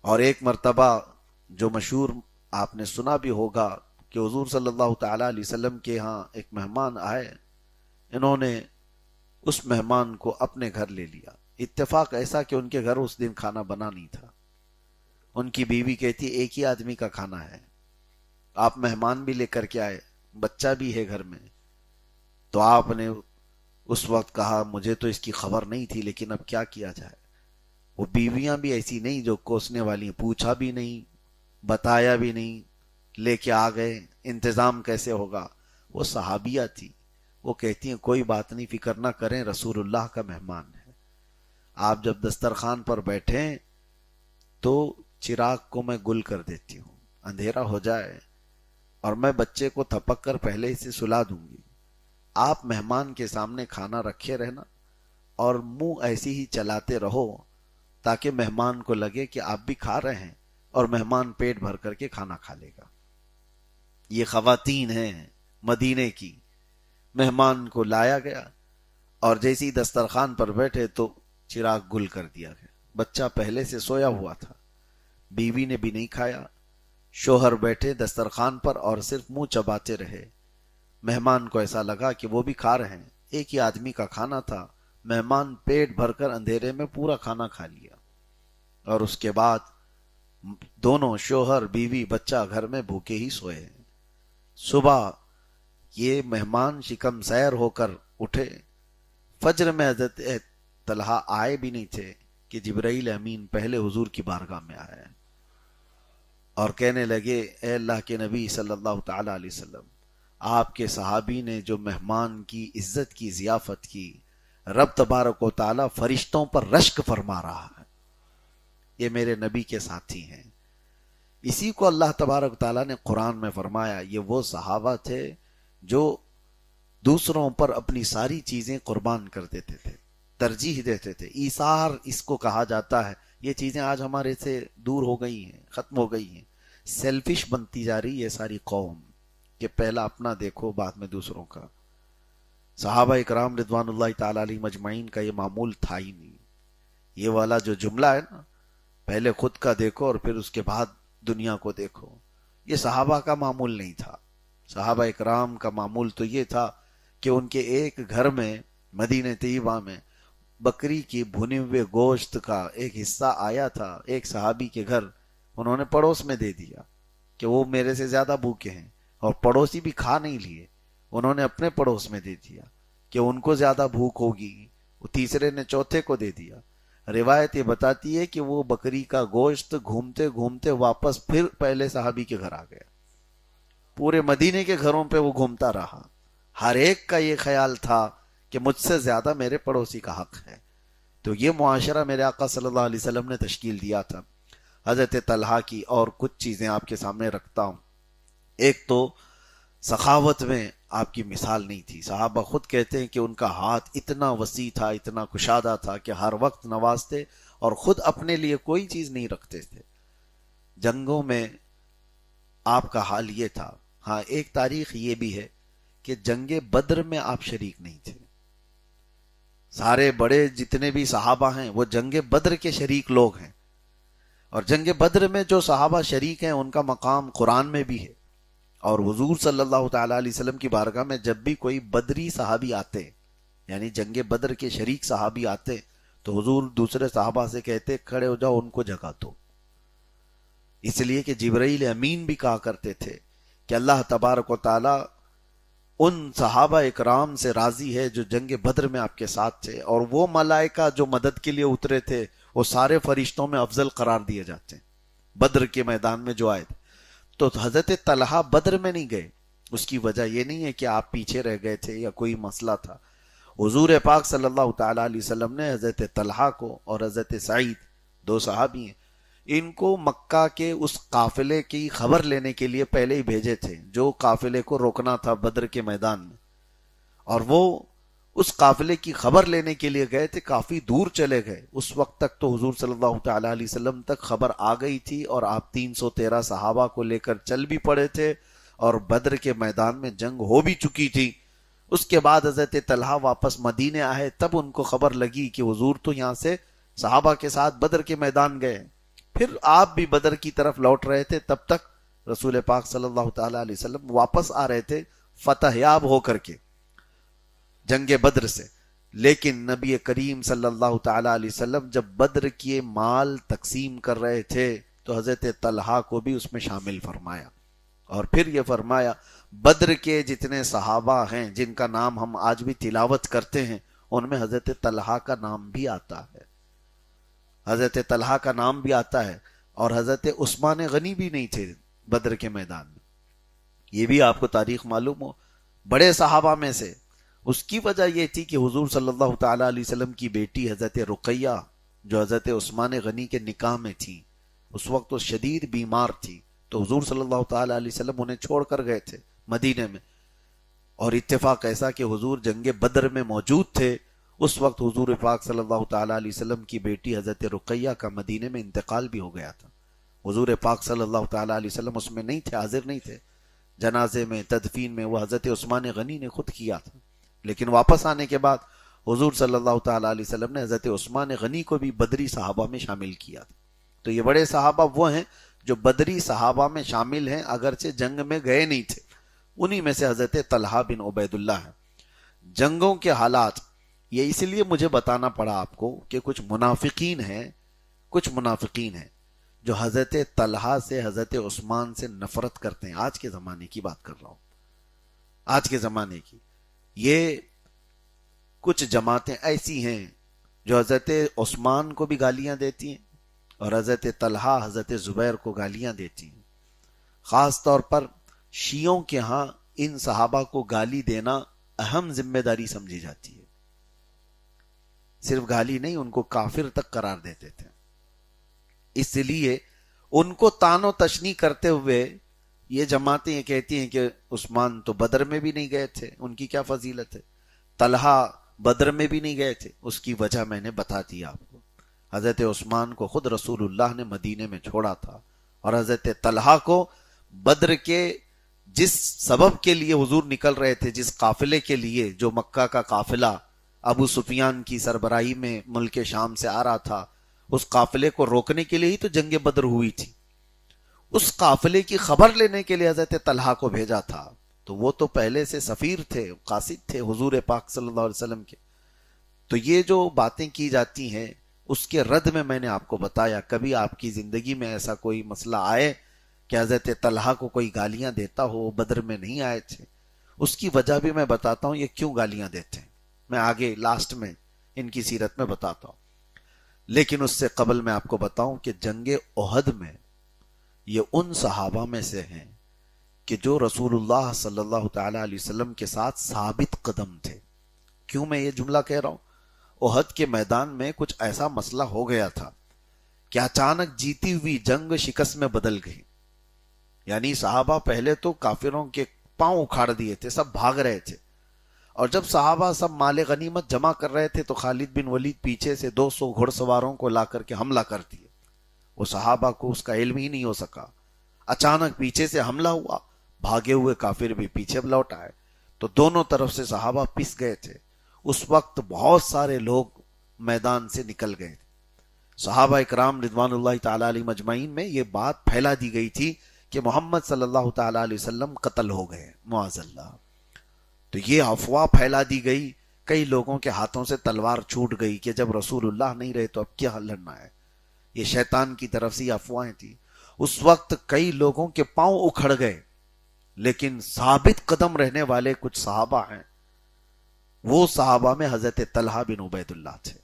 اور ایک مرتبہ جو مشہور آپ نے سنا بھی ہوگا کہ حضور صلی اللہ تعالی علیہ وسلم کے ہاں ایک مہمان آئے، انہوں نے اس مہمان کو اپنے گھر لے لیا۔ اتفاق ایسا کہ ان کے گھر اس دن کھانا بنا نہیں تھا۔ ان کی بیوی کہتی ایک ہی آدمی کا کھانا ہے، آپ مہمان بھی لے کر کے آئے، بچہ بھی ہے گھر میں۔ تو آپ نے اس وقت کہا مجھے تو اس کی خبر نہیں تھی، لیکن اب کیا کیا جائے۔ وہ بیویاں بھی ایسی نہیں جو کوسنے والی ہیں، پوچھا بھی نہیں، بتایا بھی نہیں، لے کے آ گئے، انتظام کیسے ہوگا۔ وہ صحابیہ تھی، وہ کہتی ہیں کوئی بات نہیں، فکر نہ کریں، رسول اللہ کا مہمان ہے۔ آپ جب دسترخوان پر بیٹھیں تو چراغ کو میں گل کر دیتی ہوں، اندھیرا ہو جائے اور میں بچے کو تھپک کر پہلے سے سلا دوں گی۔ آپ مہمان کے سامنے کھانا رکھے رہنا اور منہ ایسی ہی چلاتے رہو تاکہ مہمان کو لگے کہ آپ بھی کھا رہے ہیں اور مہمان پیٹ بھر کر کے کھانا کھا لے گا۔ یہ خواتین ہیں مدینے کی۔ مہمان کو لایا گیا اور جیسے ہی دسترخوان پر بیٹھے تو چراغ گل کر دیا گیا۔ بچہ پہلے سے سویا ہوا تھا، بیوی نے بھی نہیں کھایا، شوہر بیٹھے دسترخوان پر اور صرف منہ چباتے رہے۔ مہمان کو ایسا لگا کہ وہ بھی کھا رہے ہیں، ایک ہی آدمی کا کھانا تھا، مہمان پیٹ بھر کر اندھیرے میں پورا کھانا کھا لیا۔ اور اس کے بعد دونوں شوہر بیوی بچہ گھر میں بھوکے ہی سوئے ہیں۔ صبح یہ مہمان شکم سیر ہو کر اٹھے، فجر میں حضرت طلحہ آئے بھی نہیں تھے کہ جبرائیل امین پہلے حضور کی بارگاہ میں آئے اور کہنے لگے اے اللہ کے نبی صلی اللہ تعالی علیہ وسلم، آپ کے صحابی نے جو مہمان کی عزت کی ضیافت کی، رب تبارک و تعالی فرشتوں پر رشک فرما رہا ہے، یہ میرے نبی کے ساتھی ہیں۔ اسی کو اللہ تبارک و تعالی نے قرآن میں فرمایا، یہ وہ صحابہ تھے جو دوسروں پر اپنی ساری چیزیں قربان کر دیتے تھے، ترجیح دیتے تھے۔ ایثار اس کو کہا جاتا ہے۔ یہ چیزیں آج ہمارے سے دور ہو گئی ہیں، ختم ہو گئی ہیں۔ سیلفش بنتی جا رہی ہے ساری قوم کہ پہلا اپنا دیکھو بعد میں دوسروں کا۔ صحابہ اکرام رضوان اللہ تعالی علیہ مجمعین کا یہ معمول تھا ہی نہیں۔ یہ والا جو جملہ ہے نا، پہلے خود کا دیکھو اور پھر اس کے بعد دنیا کو دیکھو، یہ صحابہ کا معمول نہیں تھا۔ صحابہ اکرام کا معمول تو یہ تھا کہ ان کے ایک گھر میں مدینہ طیبہ میں بکری کی بھنے ہوئے گوشت کا ایک حصہ آیا تھا ایک صحابی کے گھر، انہوں نے پڑوس میں دے دیا کہ وہ میرے سے زیادہ بھوکے ہیں، اور پڑوسی بھی کھا نہیں لیے، انہوں نے اپنے پڑوس میں دے دیا کہ ان کو زیادہ بھوک ہوگی، وہ تیسرے نے چوتھے کو دے دیا۔ روایت یہ بتاتی ہے کہ وہ بکری کا گوشت گھومتے گھومتے واپس پھر پہلے صحابی کے گھر آ گیا، پورے مدینے کے گھروں پہ وہ گھومتا رہا۔ ہر ایک کا یہ خیال تھا کہ مجھ سے زیادہ میرے پڑوسی کا حق ہے۔ تو یہ معاشرہ میرے آقا صلی اللہ علیہ وسلم نے تشکیل دیا تھا۔ حضرت طلحہ کی اور کچھ چیزیں آپ کے سامنے رکھتا ہوں۔ ایک تو سخاوت میں آپ کی مثال نہیں تھی۔ صحابہ خود کہتے ہیں کہ ان کا ہاتھ اتنا وسیع تھا، اتنا کشادہ تھا کہ ہر وقت نوازتے اور خود اپنے لیے کوئی چیز نہیں رکھتے تھے۔ جنگوں میں آپ کا حال یہ تھا۔ ہاں، ایک تاریخ یہ بھی ہے کہ جنگ بدر میں آپ شریک نہیں تھے۔ سارے بڑے جتنے بھی صحابہ ہیں وہ جنگ بدر کے شریک لوگ ہیں، اور جنگ بدر میں جو صحابہ شریک ہیں ان کا مقام قرآن میں بھی ہے۔ اور حضور صلی اللہ تعالی علیہ وسلم کی بارگاہ میں جب بھی کوئی بدری صحابی آتے، یعنی جنگ بدر کے شریک صحابی آتے، تو حضور دوسرے صحابہ سے کہتے کھڑے ہو جاؤ، ان کو جگہ دو۔ اس لیے کہ جبرائیل امین بھی کہا کرتے تھے کہ اللہ تبارک و تعالی ان صحابہ اکرام سے راضی ہے جو جنگ بدر میں آپ کے ساتھ تھے، اور وہ ملائکہ جو مدد کے لیے اترے تھے وہ سارے فرشتوں میں افضل قرار دیے جاتے ہیں بدر کے میدان میں جو آئے تھے۔ تو حضرت طلحہ بدر میں نہیں گئے، اس کی وجہ یہ نہیں ہے کہ آپ پیچھے رہ گئے تھے یا کوئی مسئلہ تھا۔ حضور پاک صلی اللہ تعالی علیہ وسلم نے حضرت طلحہ کو اور حضرت سعید، دو صحابی ہیں، ان کو مکہ کے اس قافلے کی خبر لینے کے لیے پہلے ہی بھیجے تھے جو قافلے کو روکنا تھا بدر کے میدان میں، اور وہ اس قافلے کی خبر لینے کے لیے گئے تھے، کافی دور چلے گئے۔ اس وقت تک تو حضور صلی اللہ تعالی علیہ وسلم تک خبر آ گئی تھی اور آپ 313 صحابہ کو لے کر چل بھی پڑے تھے، اور بدر کے میدان میں جنگ ہو بھی چکی تھی۔ اس کے بعد حضرت طلحہ واپس مدینے آئے، تب ان کو خبر لگی کہ حضور تو یہاں سے صحابہ کے ساتھ بدر کے میدان گئے۔ پھر آپ بھی بدر کی طرف لوٹ رہے تھے، تب تک رسول پاک صلی اللہ تعالی علیہ وسلم واپس آ رہے تھے فتح یاب ہو کر کے جنگ بدر سے. لیکن نبی کریم صلی اللہ تعالی علیہ وسلم جب بدر کے مال تقسیم کر رہے تھے تو حضرت طلحہ کو بھی اس میں شامل فرمایا، اور پھر یہ فرمایا بدر کے جتنے صحابہ ہیں جن کا نام ہم آج بھی تلاوت کرتے ہیں ان میں حضرت طلحہ کا نام بھی آتا ہے، حضرت طلحہ کا نام بھی آتا ہے. اور حضرت عثمان غنی بھی نہیں تھے بدر کے میدان میں، یہ بھی آپ کو تاریخ معلوم ہو، بڑے صحابہ میں سے. اس کی وجہ یہ تھی کہ حضور صلی اللہ تعالی علیہ وسلم کی بیٹی حضرت رقیہ جو حضرت عثمان غنی کے نکاح میں تھی، اس وقت وہ شدید بیمار تھی، تو حضور صلی اللہ تعالی علیہ وسلم انہیں چھوڑ کر گئے تھے مدینے میں. اور اتفاق ایسا کہ حضور جنگ بدر میں موجود تھے، اس وقت حضور پاک صلی اللہ تعالی علیہ وسلم کی بیٹی حضرت رقیہ کا مدینے میں انتقال بھی ہو گیا تھا. حضور پاک صلی اللہ تعالی علیہ وسلم اس میں نہیں تھے، حاضر نہیں تھے، جنازے میں تدفین میں وہ حضرت عثمان غنی نے خود کیا تھا. لیکن واپس آنے کے بعد حضور صلی اللہ تعالی علیہ وسلم نے حضرت عثمان غنی کو بھی بدری صحابہ میں شامل کیا تھا. تو یہ بڑے صحابہ وہ ہیں جو بدری صحابہ میں شامل ہیں، اگرچہ جنگ میں گئے نہیں تھے. انہی میں سے حضرت طلحہ بن عبید اللہ ہے. جنگوں کے حالات یہ اس لیے مجھے بتانا پڑا آپ کو کہ کچھ منافقین ہیں جو حضرت طلحہ سے حضرت عثمان سے نفرت کرتے ہیں. آج کے زمانے کی بات کر رہا ہوں، آج کے زمانے کی. یہ کچھ جماعتیں ایسی ہیں جو حضرت عثمان کو بھی گالیاں دیتی ہیں اور حضرت طلحہ حضرت زبیر کو گالیاں دیتی ہیں. خاص طور پر شیعوں کے ہاں ان صحابہ کو گالی دینا اہم ذمہ داری سمجھی جاتی ہے. صرف گالی نہیں، ان کو کافر تک قرار دیتے تھے. اس لیے ان کو تان و تشنیع کرتے ہوئے یہ جماعتیں یہ کہتی ہیں کہ عثمان تو بدر میں بھی نہیں گئے تھے، ان کی کیا فضیلت ہے. طلحہ بدر میں بھی نہیں گئے تھے، اس کی وجہ میں نے بتا دی آپ کو. حضرت عثمان کو خود رسول اللہ نے مدینے میں چھوڑا تھا، اور حضرت طلحہ کو بدر کے جس سبب کے لیے حضور نکل رہے تھے، جس قافلے کے لیے، جو مکہ کا قافلہ ابو سفیان کی سربراہی میں ملک شام سے آ رہا تھا، اس قافلے کو روکنے کے لیے ہی تو جنگ بدر ہوئی تھی. اس قافلے کی خبر لینے کے لیے حضرت طلحہ کو بھیجا تھا. تو وہ تو پہلے سے سفیر تھے، قاصد تھے حضور پاک صلی اللہ علیہ وسلم کے. تو یہ جو باتیں کی جاتی ہیں اس کے رد میں میں نے آپ کو بتایا، کبھی آپ کی زندگی میں ایسا کوئی مسئلہ آئے کہ حضرت طلحہ کو کوئی گالیاں دیتا ہو، بدر میں نہیں آئے تھے، اس کی وجہ بھی میں بتاتا ہوں یہ کیوں گالیاں دیتے ہیں. میں آگے لاسٹ میں ان کی سیرت میں بتاتا ہوں. لیکن اس سے قبل میں آپ کو بتاؤں کہ جنگ احد میں یہ ان صحابہ میں سے ہیں کہ جو رسول اللہ صلی اللہ تعالی علیہ وسلم کے ساتھ ثابت قدم تھے. کیوں میں یہ جملہ کہہ رہا ہوں؟ احد کے میدان میں کچھ ایسا مسئلہ ہو گیا تھا کہ اچانک جیتی ہوئی جنگ شکست میں بدل گئی. یعنی صحابہ پہلے تو کافروں کے پاؤں اکھاڑ دیے تھے، سب بھاگ رہے تھے، اور جب صحابہ سب مال غنیمت جمع کر رہے تھے تو خالد بن ولید پیچھے سے 200 گھڑ سواروں کو لا کر کے حملہ کر دیے. وہ صحابہ کو اس کا علم ہی نہیں ہو سکا. اچانک پیچھے سے حملہ ہوا، بھاگے ہوئے کافر بھی پیچھے لوٹ آئے، تو دونوں طرف سے صحابہ پس گئے تھے. اس وقت بہت سارے لوگ میدان سے نکل گئے تھے. صحابہ اکرام رضوان اللہ تعالی علیہ مجمعین میں یہ بات پھیلا دی گئی تھی کہ محمد صلی اللہ تعالی علیہ وسلم قتل ہو گئے معاذ اللہ. تو یہ افواہ پھیلا دی گئی، کئی لوگوں کے ہاتھوں سے تلوار چھوٹ گئی کہ جب رسول اللہ نہیں رہے تو اب کیا لڑنا ہے. یہ شیطان کی طرف سے افواہیں تھی. اس وقت کئی لوگوں کے پاؤں اکھڑ گئے، لیکن ثابت قدم رہنے والے کچھ صحابہ ہیں. وہ صحابہ میں حضرت طلحہ بن عبید اللہ تھے.